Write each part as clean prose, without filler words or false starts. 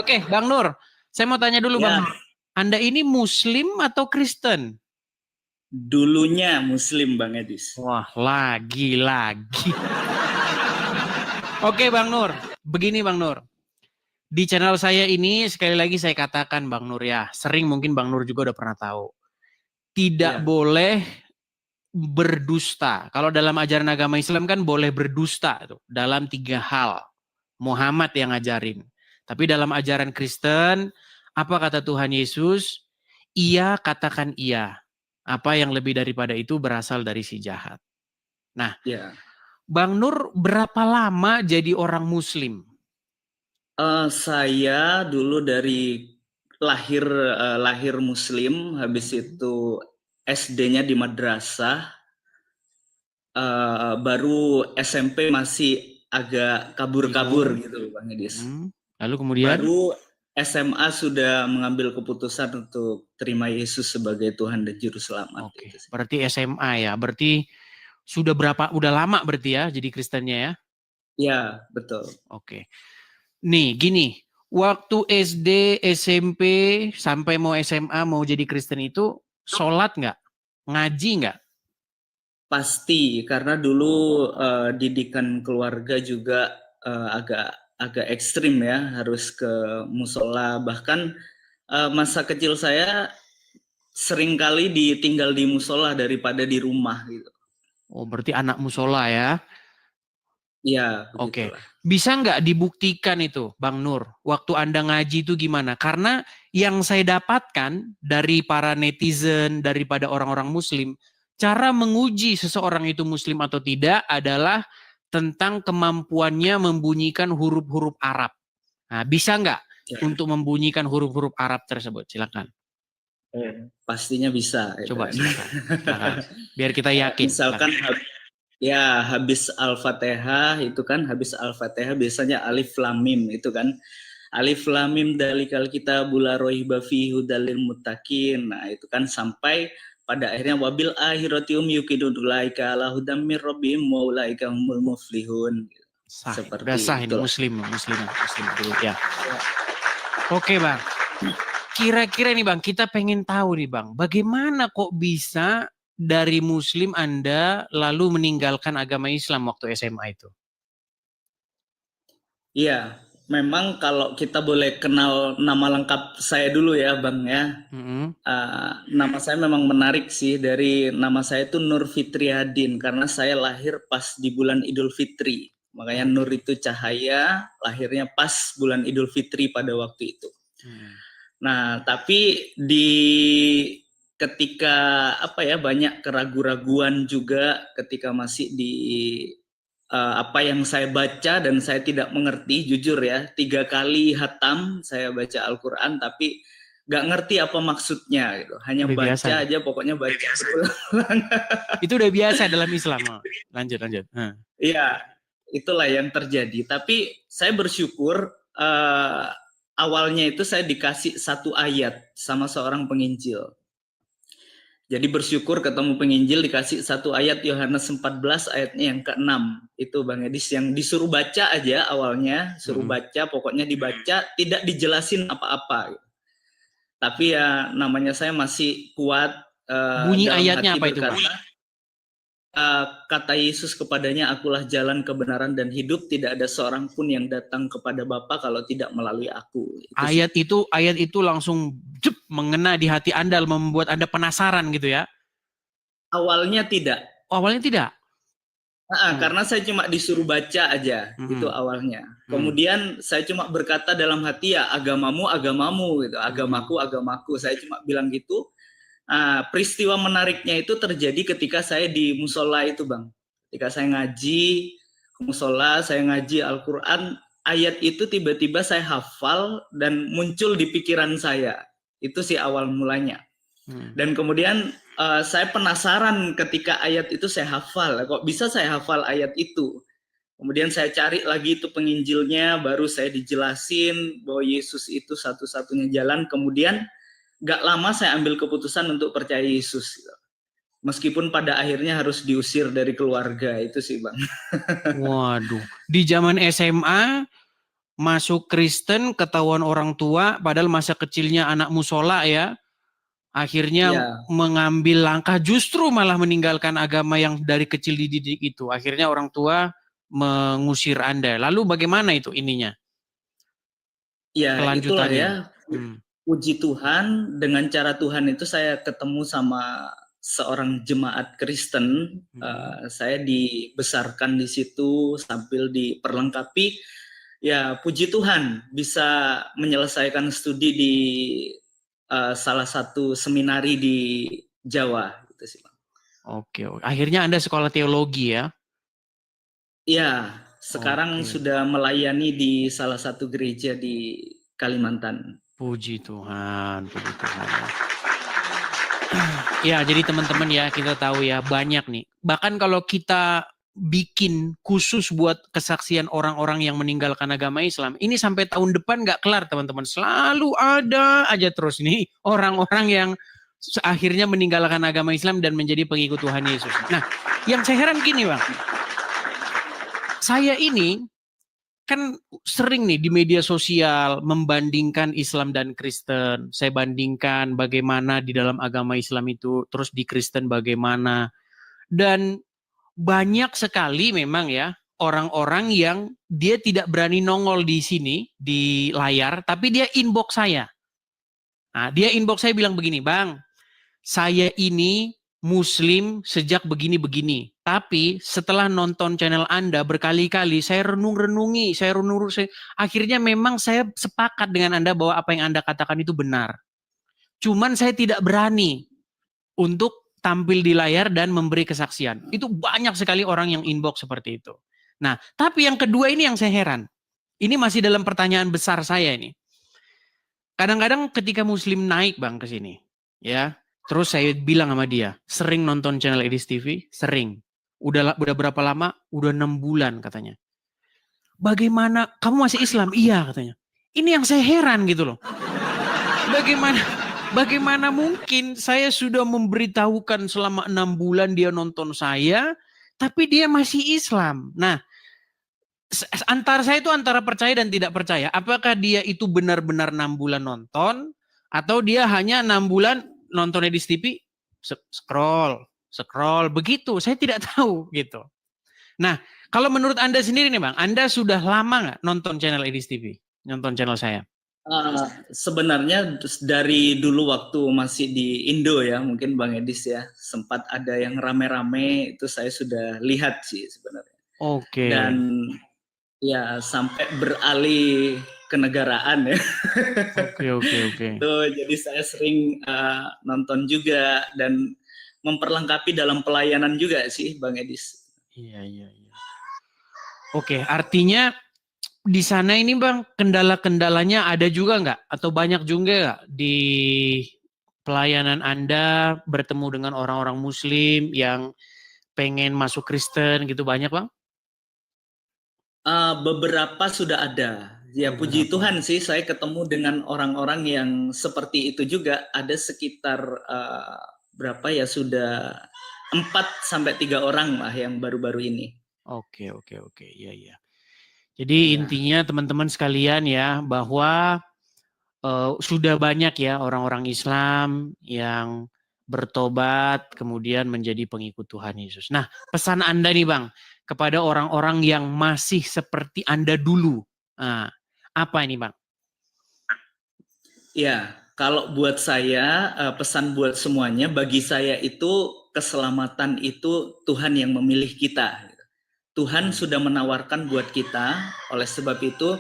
Oke, Bang Nur. Saya mau tanya dulu, Bang Ya, Nur. Anda ini Muslim atau Kristen? dulunya Muslim Bang Edis. Wah, lagi. Oke, Bang Nur. Begini, Bang Nur. Di channel saya ini, sekali lagi saya katakan, Bang Nur ya. Sering mungkin Bang Nur juga udah pernah tahu. Tidak Ya, boleh berdusta. Kalau dalam ajaran agama Islam kan boleh berdusta tuh, dalam 3 hal. Muhammad yang ngajarin. Tapi dalam ajaran Kristen, apa kata Tuhan Yesus? Iya, katakan iya. Apa yang lebih daripada itu berasal dari si jahat. Nah, ya. Bang Nur berapa lama jadi orang Muslim? Saya dulu dari lahir Muslim, habis itu SD-nya di madrasah, baru SMP masih agak kabur-kabur gitu Bang Edis. Lalu kemudian? Baru SMA sudah mengambil keputusan untuk terima Yesus sebagai Tuhan dan Juru Selamat. Oke, Gitu. berarti SMA ya. Berarti udah lama berarti ya jadi Kristennya ya? Ya, betul. Oke. Nih, gini. Waktu SD, SMP, sampai mau SMA, mau jadi Kristen itu, sholat nggak? Ngaji nggak? Pasti, karena dulu didikan keluarga juga agak ekstrim ya, harus ke musola. Bahkan masa kecil saya seringkali ditinggal di musola daripada di rumah gitu. Oh, berarti anak musola ya? Ya, Oke. begitulah. Bisa nggak dibuktikan itu, Bang Nur, waktu Anda ngaji itu gimana? Karena yang saya dapatkan dari para netizen, daripada orang-orang Muslim, cara menguji seseorang itu Muslim atau tidak adalah tentang kemampuannya membunyikan huruf-huruf Arab. Nah, bisa nggak Ya. untuk membunyikan huruf-huruf Arab tersebut? Silakan. Pastinya bisa. Coba, Gitu. silakan. Biar kita yakin. Misalkan ya habis Al-Fatihah itu kan habis Al-Fatihah biasanya alif lam mim itu kan. Alif lam mim dalikal kitabul la raiba fihi hudalil muttaqin. Nah, itu kan sampai pada akhirnya wabil akhiratium yuqidun ulaika ala hudam mir rabbihim wa ulaika humul muflihun. Sah, udah Seperti sah ini itulah. muslim dulu ya. Oke, Bang. Kira-kira nih Bang, kita pengen tahu nih Bang, bagaimana kok bisa dari Muslim Anda lalu meninggalkan agama Islam waktu SMA itu? Iya, memang kalau kita boleh kenal nama lengkap saya dulu ya Bang ya. Nama saya memang menarik sih, dari nama saya itu Nur Fitriadin karena saya lahir pas di bulan Idul Fitri. Makanya Nur itu cahaya, lahirnya pas bulan Idul Fitri pada waktu itu. Nah, tapi ketika banyak keraguan-raguan juga ketika masih di apa yang saya baca dan saya tidak mengerti, jujur ya, 3 kali hatam saya baca Al-Quran tapi nggak ngerti apa maksudnya gitu, hanya udah baca biasa aja, pokoknya baca berulang. Itu udah biasa dalam Islam. Lanjut. Iya, itulah yang terjadi. Tapi saya bersyukur awalnya itu saya dikasih 1 ayat sama seorang penginjil. Jadi bersyukur ketemu penginjil dikasih 1 ayat Yohanes 14 ayatnya yang ke-6. Itu Bang Edis yang disuruh baca aja awalnya, suruh baca, pokoknya dibaca, tidak dijelasin apa-apa. Tapi ya namanya saya masih kuat Bunyi dalam ayatnya hati apa itu, Bang? Kata Yesus kepadanya, akulah jalan kebenaran dan hidup, tidak ada seorang pun yang datang kepada Bapa kalau tidak melalui aku. Ayat itu langsung mengena di hati Anda, membuat Anda penasaran gitu ya? Awalnya tidak. Awalnya tidak? Karena saya cuma disuruh baca aja, itu awalnya. Kemudian saya cuma berkata dalam hati, ya agamamu gitu, agamaku. Saya cuma bilang gitu. Peristiwa menariknya itu terjadi ketika saya di musola itu Bang. Ketika saya ngaji ke musola, saya ngaji Al-Quran, ayat itu tiba-tiba saya hafal dan muncul di pikiran saya. Itu sih awal mulanya. Dan kemudian saya penasaran ketika ayat itu saya hafal. Kok bisa saya hafal ayat itu? Kemudian saya cari lagi itu penginjilnya, baru saya dijelasin bahwa Yesus itu satu-satunya jalan. Kemudian gak lama saya ambil keputusan untuk percaya Yesus. Meskipun pada akhirnya harus diusir dari keluarga, itu sih Bang. Waduh, di zaman SMA masuk Kristen, ketahuan orang tua, padahal masa kecilnya anak musola ya, akhirnya Ya, mengambil langkah justru malah meninggalkan agama yang dari kecil dididik itu. Akhirnya orang tua mengusir Anda. Lalu bagaimana itu ininya? ya itulah Kelanjutannya. ya. Puji Tuhan, dengan cara Tuhan itu saya ketemu sama seorang jemaat Kristen. Saya dibesarkan di situ sambil diperlengkapi. Ya, puji Tuhan bisa menyelesaikan studi di salah satu seminari di Jawa gitu sih, Bang. Oke, akhirnya Anda sekolah teologi ya? Iya, sekarang Oke. sudah melayani di salah satu gereja di Kalimantan. Puji Tuhan, puji Tuhan. Ya, jadi teman-teman ya, kita tahu ya, banyak nih. Bahkan kalau kita bikin khusus buat kesaksian orang-orang yang meninggalkan agama Islam, ini sampai tahun depan nggak kelar teman-teman. Selalu ada aja terus nih orang-orang yang akhirnya meninggalkan agama Islam dan menjadi pengikut Tuhan Yesus. Nah, yang saya heran gini Bang, saya ini kan sering nih di media sosial membandingkan Islam dan Kristen. Saya bandingkan bagaimana di dalam agama Islam itu, terus di Kristen bagaimana. Dan banyak sekali memang ya orang-orang yang dia tidak berani nongol di sini, di layar, tapi dia inbox saya. Nah, dia inbox saya bilang begini, Bang, saya ini Muslim sejak begini-begini. Tapi setelah nonton channel Anda berkali-kali, saya renung-renungi, akhirnya memang saya sepakat dengan Anda bahwa apa yang Anda katakan itu benar. Cuman saya tidak berani untuk tampil di layar dan memberi kesaksian. Itu banyak sekali orang yang inbox seperti itu. Nah, tapi yang kedua ini yang saya heran. Ini masih dalam pertanyaan besar saya ini. Kadang-kadang ketika Muslim naik Bang ke sini, ya, terus saya bilang sama dia, sering nonton channel Edis TV? Sering. Udah berapa lama? Udah 6 bulan katanya. Bagaimana? Kamu masih Islam? Iya katanya. Ini yang saya heran gitu loh. Bagaimana mungkin saya sudah memberitahukan selama 6 bulan dia nonton saya, tapi dia masih Islam. Nah, antara percaya dan tidak percaya. Apakah dia itu benar-benar 6 bulan nonton, atau dia hanya 6 bulan nonton Edis TV, scroll, begitu. Saya tidak tahu gitu. Nah, kalau menurut Anda sendiri nih Bang, Anda sudah lama nggak nonton channel Edis TV? Nonton channel saya? Sebenarnya dari dulu waktu masih di Indo ya, mungkin Bang Edis ya, sempat ada yang rame-rame, itu saya sudah lihat sih sebenarnya. Oke. Dan ya sampai beralih kenegaraan ya. Oke. Tuh, jadi saya sering nonton juga dan memperlengkapi dalam pelayanan juga sih Bang Edis. Iya. Oke, artinya di sana ini Bang, kendala-kendalanya ada juga nggak? Atau banyak juga nggak di pelayanan Anda bertemu dengan orang-orang Muslim yang pengen masuk Kristen gitu, banyak Bang? Beberapa sudah ada. Ya puji Tuhan sih saya ketemu dengan orang-orang yang seperti itu juga. Ada sekitar berapa ya, sudah 4-3 orang lah yang baru-baru ini. Oke. Iya. Jadi intinya teman-teman sekalian ya, bahwa sudah banyak ya orang-orang Islam yang bertobat kemudian menjadi pengikut Tuhan Yesus. Nah, pesan Anda nih Bang, kepada orang-orang yang masih seperti Anda dulu. Nah, apa ini Bang? Ya, kalau buat saya, pesan buat semuanya, bagi saya itu keselamatan itu Tuhan yang memilih kita. Tuhan sudah menawarkan buat kita, oleh sebab itu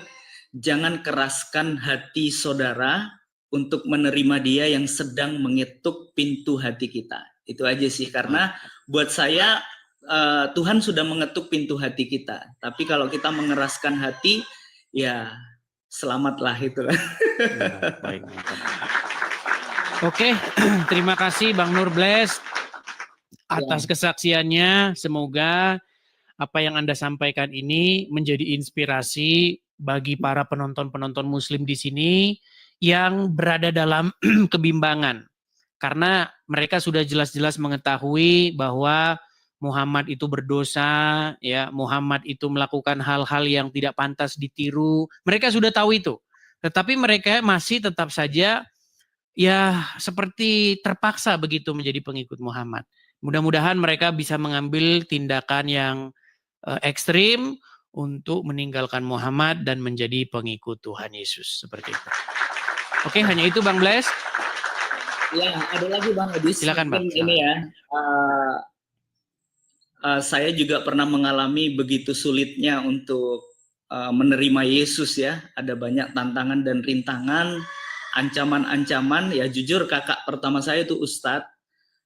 jangan keraskan hati saudara untuk menerima dia yang sedang mengetuk pintu hati kita. Itu aja sih, karena buat saya Tuhan sudah mengetuk pintu hati kita. Tapi kalau kita mengeraskan hati, ya selamatlah itu. Ya, baik. Oke, terima kasih Bang Nur Bless atas kesaksiannya. Semoga apa yang Anda sampaikan ini menjadi inspirasi bagi para penonton-penonton Muslim di sini yang berada dalam kebimbangan. Karena mereka sudah jelas-jelas mengetahui bahwa Muhammad itu berdosa, ya, Muhammad itu melakukan hal-hal yang tidak pantas ditiru. Mereka sudah tahu itu. Tetapi mereka masih tetap saja ya seperti terpaksa begitu menjadi pengikut Muhammad. Mudah-mudahan mereka bisa mengambil tindakan yang ekstrim untuk meninggalkan Muhammad dan menjadi pengikut Tuhan Yesus seperti itu. Oke, hanya itu Bang Bles. Ya, ada lagi Bang Edis. Silakan Bang. Ini ya, saya juga pernah mengalami begitu sulitnya untuk menerima Yesus ya. Ada banyak tantangan dan rintangan, ancaman-ancaman. Ya jujur kakak pertama saya itu Ustadz.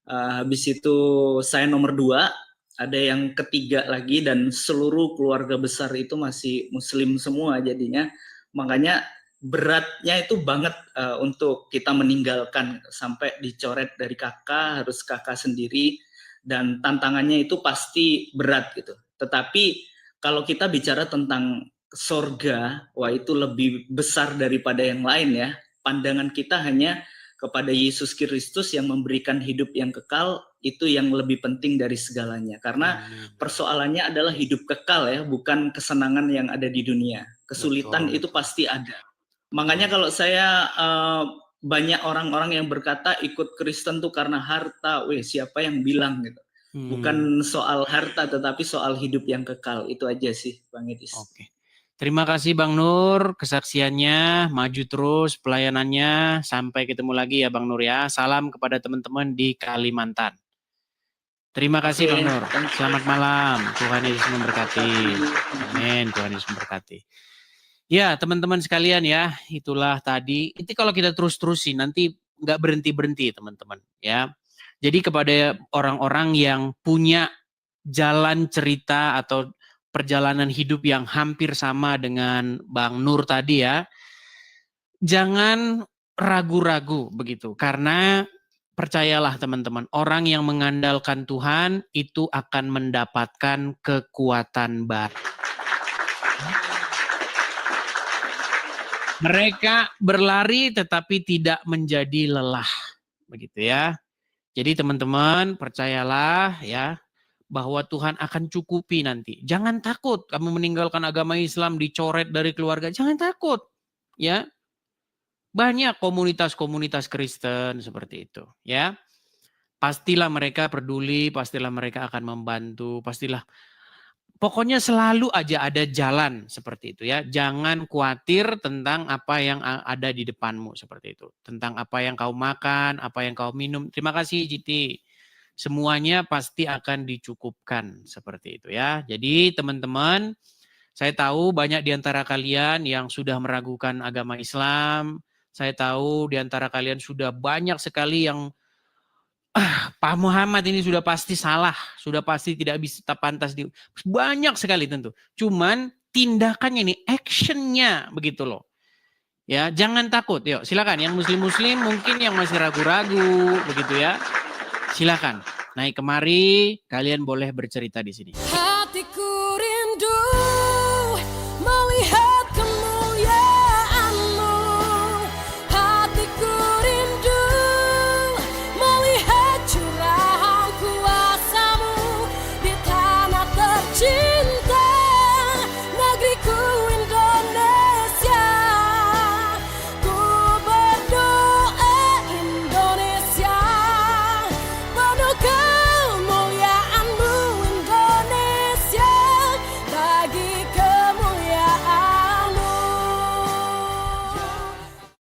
Habis itu saya nomor 2, ada yang ketiga lagi, dan seluruh keluarga besar itu masih Muslim semua jadinya. Makanya beratnya itu banget untuk kita meninggalkan, sampai dicoret dari kakak, harus kakak sendiri, dan tantangannya itu pasti berat gitu. Tetapi kalau kita bicara tentang sorga, wah itu lebih besar daripada yang lain ya. Pandangan kita hanya kepada Yesus Kristus yang memberikan hidup yang kekal, itu yang lebih penting dari segalanya. Karena persoalannya adalah hidup kekal ya, bukan kesenangan yang ada di dunia. Kesulitan itu pasti ada. Makanya kalau saya banyak orang-orang yang berkata ikut Kristen tuh karena harta, siapa yang bilang gitu. Bukan soal harta tetapi soal hidup yang kekal. Itu aja sih Bang Edis. Oke. Terima kasih Bang Nur, kesaksiannya, maju terus pelayanannya, sampai ketemu lagi ya Bang Nur ya. Salam kepada teman-teman di Kalimantan. Terima kasih Bang Nur. Selamat malam. Tuhan Yesus memberkati. Amin. Tuhan Yesus memberkati. Ya teman-teman sekalian ya, itulah tadi. Itu kalau kita terus-terusin nanti nggak berhenti-berhenti teman-teman ya. Jadi kepada orang-orang yang punya jalan cerita atau perjalanan hidup yang hampir sama dengan Bang Nur tadi ya, jangan ragu-ragu begitu. Karena percayalah teman-teman, orang yang mengandalkan Tuhan itu akan mendapatkan kekuatan baru. Mereka berlari tetapi tidak menjadi lelah. Begitu ya. Jadi teman-teman percayalah ya, bahwa Tuhan akan cukupi nanti. Jangan takut kamu meninggalkan agama Islam, dicoret dari keluarga. Jangan takut. Ya. Banyak komunitas-komunitas Kristen seperti itu, ya. Pastilah mereka peduli, pastilah mereka akan membantu, pastilah. Pokoknya selalu aja ada jalan seperti itu ya. Jangan khawatir tentang apa yang ada di depanmu seperti itu. Tentang apa yang kau makan, apa yang kau minum. Terima kasih GT. Semuanya pasti akan dicukupkan seperti itu ya. Jadi teman-teman, saya tahu banyak di antara kalian yang sudah meragukan agama Islam. Saya tahu di antara kalian sudah banyak sekali yang Pak Muhammad ini sudah pasti salah, sudah pasti tidak bisa pantas di banyak sekali tentu. Cuman tindakannya ini, actionnya begitu loh. Ya, jangan takut. Yuk, silakan yang muslim-muslim mungkin yang masih ragu-ragu begitu ya. Silakan naik kemari, kalian boleh bercerita di sini.